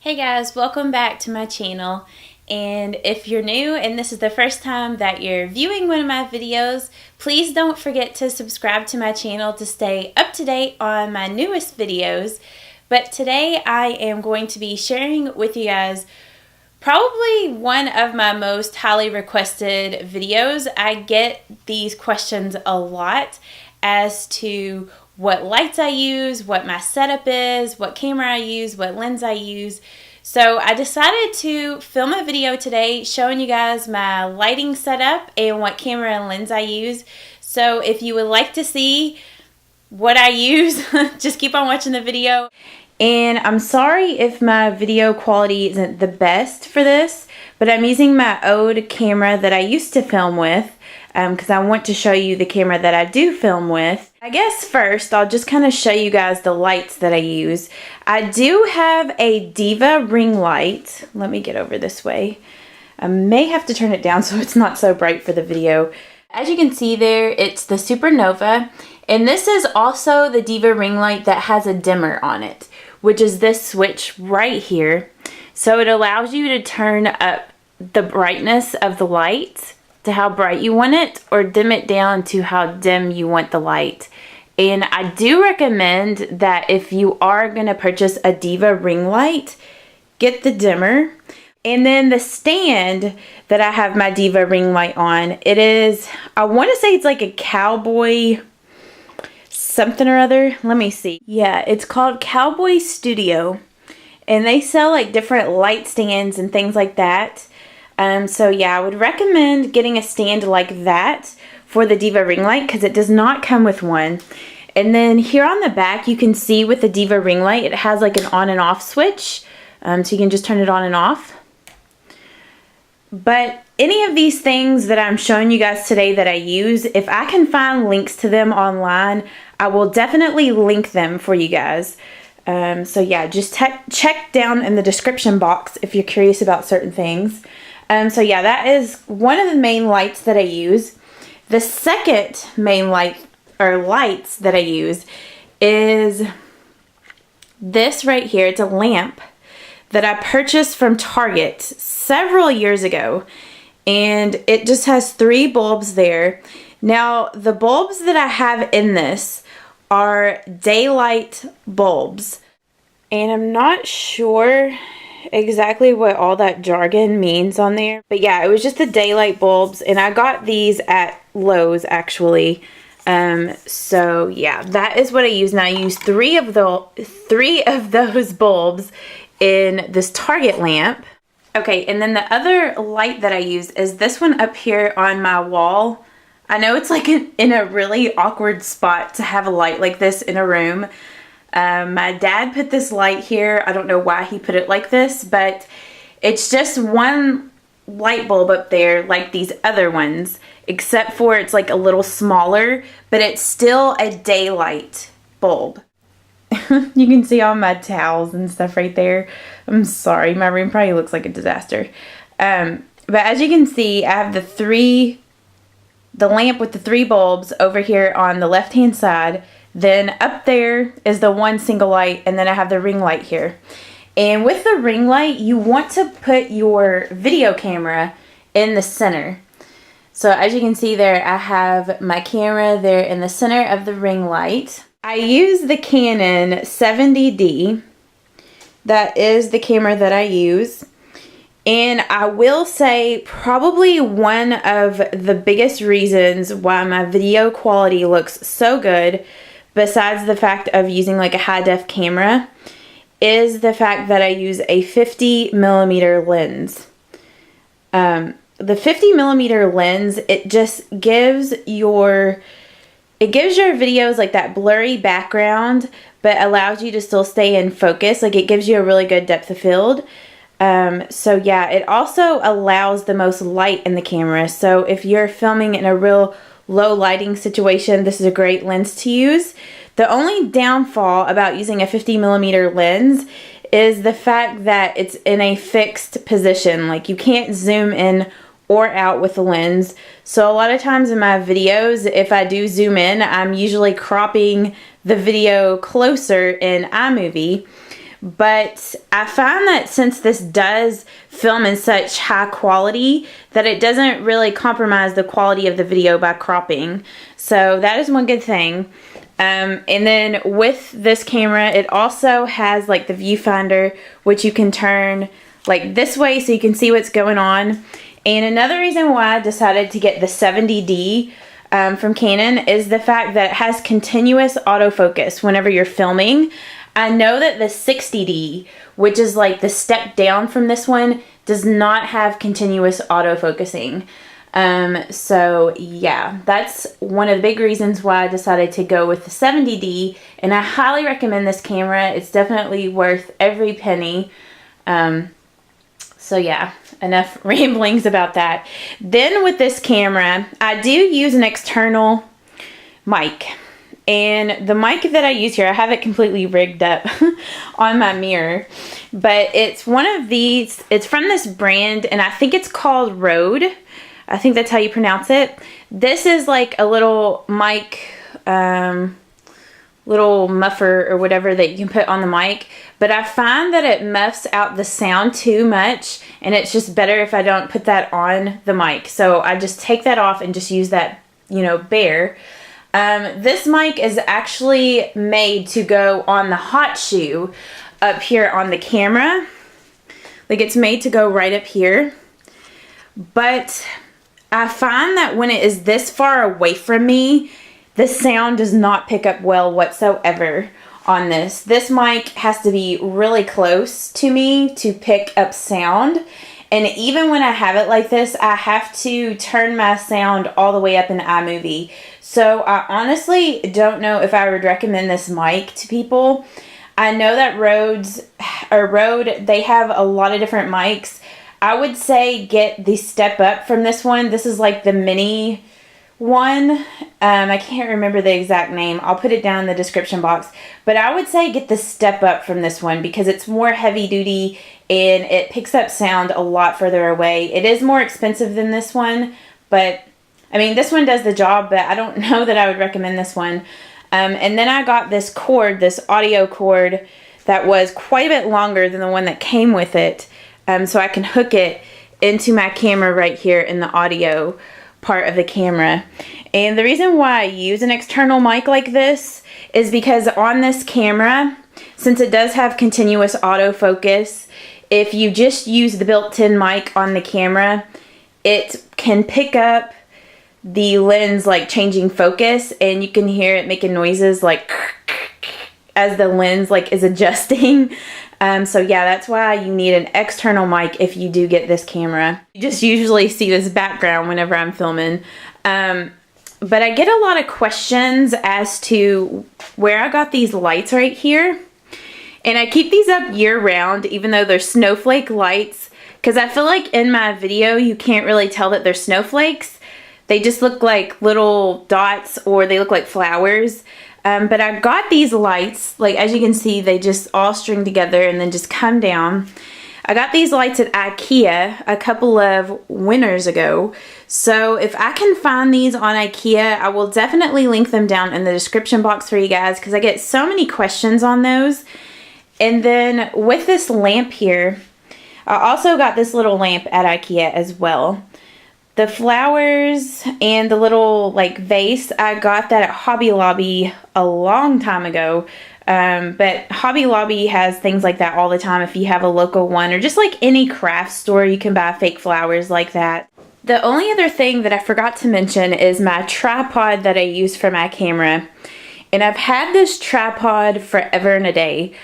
Hey guys, welcome back to my channel. And if you're new and this is the first time that you're viewing one of my videos, please don't forget to subscribe to my channel to stay up to date on my newest videos. But today I am going to be sharing with you guys probably one of my most highly requested videos. I get these questions a lot as to what lights I use, what my setup is, what camera I use, what lens I use. So I decided to film a video today showing you guys my lighting setup and what camera and lens I use. So if you would like to see what I use, just keep on watching the video. And I'm sorry if my video quality isn't the best for this, but I'm using my old camera that I used to film with because I want to show you the camera that I do film with. I guess first I'll just kind of show you guys the lights that I use. I do have a Diva ring light. Let me get over this way. I may have to turn it down so it's not so bright for the video. As you can see there, it's the SuperNova, and this is also the Diva ring light that has a dimmer on it, which is this switch right here. So it allows you to turn up the brightness of the light to how bright you want it, or dim it down to how dim you want the light. And I do recommend that if you are going to purchase a Diva ring light, get the dimmer. And then the stand that I have my Diva ring light on, it is, I want to say it's like a Cowboy something or other. Let me see. Yeah, it's called Cowboy Studio. And they sell like different light stands and things like that. So yeah, I would recommend getting a stand like that for the Diva ring light because it does not come with one. And then here on the back, you can see with the Diva ring light, it has like an on and off switch. So you can just turn it on and off. But any of these things that I'm showing you guys today that I use, if I can find links to them online, I will definitely link them for you guys. So yeah, just check down in the description box if you're curious about certain things. So yeah, that is one of the main lights that I use. The second main light or lights that I use is this right here. It's a lamp that I purchased from Target several years ago, and it just has 3 bulbs there. Now the bulbs that I have in this are daylight bulbs, and I'm not sure exactly what all that jargon means on there, but yeah, it was just the daylight bulbs, and I got these at Lowe's actually. So yeah, that is what I use, and I use 3 of those bulbs in this Target lamp. Okay, and then the other light that I use is this one up here on my wall. I know it's like in a really awkward spot to have a light like this in a room. My dad put this light here. I don't know why he put it like this, but it's just one light bulb up there like these other ones, except for it's like a little smaller, but it's still a daylight bulb. You can see all my towels and stuff right there. I'm sorry, my room probably looks like a disaster. But as you can see, I have the lamp with the 3 bulbs over here on the left hand side. Then up there is the one single light, and then I have the ring light here. And with the ring light, you want to put your video camera in the center. So as you can see there, I have my camera there in the center of the ring light. I use the Canon 70D. That is the camera that I use. And I will say probably one of the biggest reasons why my video quality looks so good, besides the fact of using like a high def camera, is the fact that I use a 50mm lens. The 50mm lens, it just gives your videos like that blurry background, but allows you to still stay in focus. Like it gives you a really good depth of field. So yeah, it also allows the most light in the camera. So if you're filming in a real low lighting situation, this is a great lens to use. The only downfall about using a 50mm lens is the fact that it's in a fixed position. Like you can't zoom in or out with the lens. So a lot of times in my videos, if I do zoom in, I'm usually cropping the video closer in iMovie. but I find that since this does film in such high quality that it doesn't really compromise the quality of the video by cropping. So that is one good thing. And then with this camera, it also has like the viewfinder, which you can turn like this way so you can see what's going on. And another reason why I decided to get the 70D from Canon is the fact that it has continuous autofocus whenever you're filming. I know that the 60D, which is like the step down from this one, does not have continuous autofocusing. So yeah, that's one of the big reasons why I decided to go with the 70D, and I highly recommend this camera. It's definitely worth every penny. So yeah, enough ramblings about that. Then with this camera, I do use an external mic. And the mic that I use here, I have it completely rigged up on my mirror. But it's one of these, it's from this brand, and I think it's called Rode. I think that's how you pronounce it. This is like a little mic, little muffer or whatever that you can put on the mic. But I find that it muffs out the sound too much, and it's just better if I don't put that on the mic. So I just take that off and just use that, you know, bare. This mic is actually made to go on the hot shoe up here on the camera. Like, it's made to go right up here. But I find that when it is this far away from me, the sound does not pick up well whatsoever on this. This mic has to be really close to me to pick up sound. And even when I have it like this, I have to turn my sound all the way up in iMovie. So I honestly don't know if I would recommend this mic to people. I know that Rode, they have a lot of different mics. I would say get the step up from this one. This is like the mini one. I can't remember the exact name. I'll put it down in the description box. But I would say get the step up from this one because it's more heavy duty and it picks up sound a lot further away. It is more expensive than this one, but I mean, this one does the job, but I don't know that I would recommend this one. And then I got this cord, this audio cord that was quite a bit longer than the one that came with it. So I can hook it into my camera right here in the audio part of the camera. And the reason why I use an external mic like this is because on this camera, since it does have continuous autofocus, if you just use the built-in mic on the camera, it can pick up the lens like changing focus, and you can hear it making noises like as the lens like is adjusting. So yeah, that's why you need an external mic if you do get this camera. You just usually see this background whenever I'm filming. But I get a lot of questions as to where I got these lights right here. And I keep these up year round, even though they're snowflake lights, because I feel like in my video you can't really tell that they're snowflakes. They just look like little dots, or they look like flowers. But I got these lights, like as you can see, they just all string together and then just come down. I got these lights at IKEA a couple of winters ago. So if I can find these on IKEA, I will definitely link them down in the description box for you guys, because I get so many questions on those. And then with this lamp here, I also got this little lamp at IKEA as well. The flowers and the little like vase, I got that at Hobby Lobby a long time ago. But Hobby Lobby has things like that all the time if you have a local one, or just like any craft store, you can buy fake flowers like that. The only other thing that I forgot to mention is my tripod that I use for my camera. And I've had this tripod forever and a day.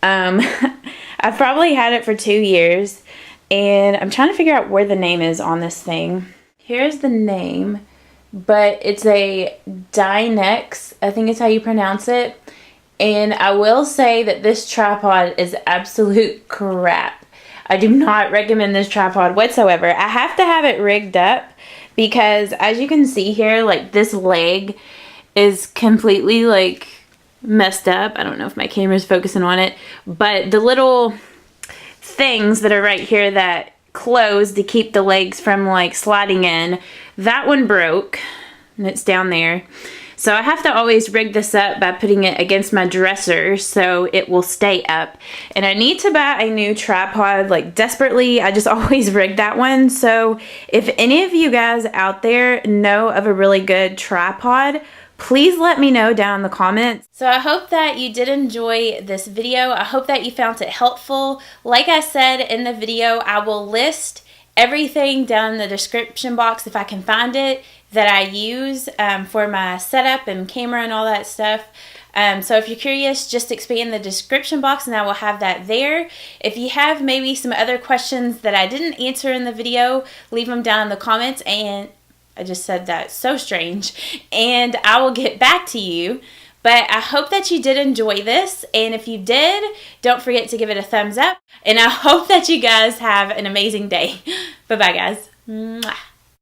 I've probably had it for 2 years, and I'm trying to figure out where the name is on this thing. Here's the name, but it's a Dynex, I think is how you pronounce it. And I will say that this tripod is absolute crap. I do not recommend this tripod whatsoever. I have to have it rigged up because, as you can see here, like this leg is completely like messed up. I don't know if my camera's focusing on it, but the little things that are right here that close to keep the legs from like sliding in, that one broke and it's down there. So I have to always rig this up by putting it against my dresser so it will stay up. And I need to buy a new tripod like desperately. I just always rig that one. So if any of you guys out there know of a really good tripod, please let me know down in the comments. So I hope that you did enjoy this video. I hope that you found it helpful. Like I said in the video, I will list everything down in the description box if I can find it that I use for my setup and camera and all that stuff. So if you're curious, just expand the description box and I will have that there. If you have maybe some other questions that I didn't answer in the video, leave them down in the comments. And I just said that so strange, and I will get back to you. But I hope that you did enjoy this, and if you did, don't forget to give it a thumbs up, and I hope that you guys have an amazing day. Bye-bye, guys. Mwah.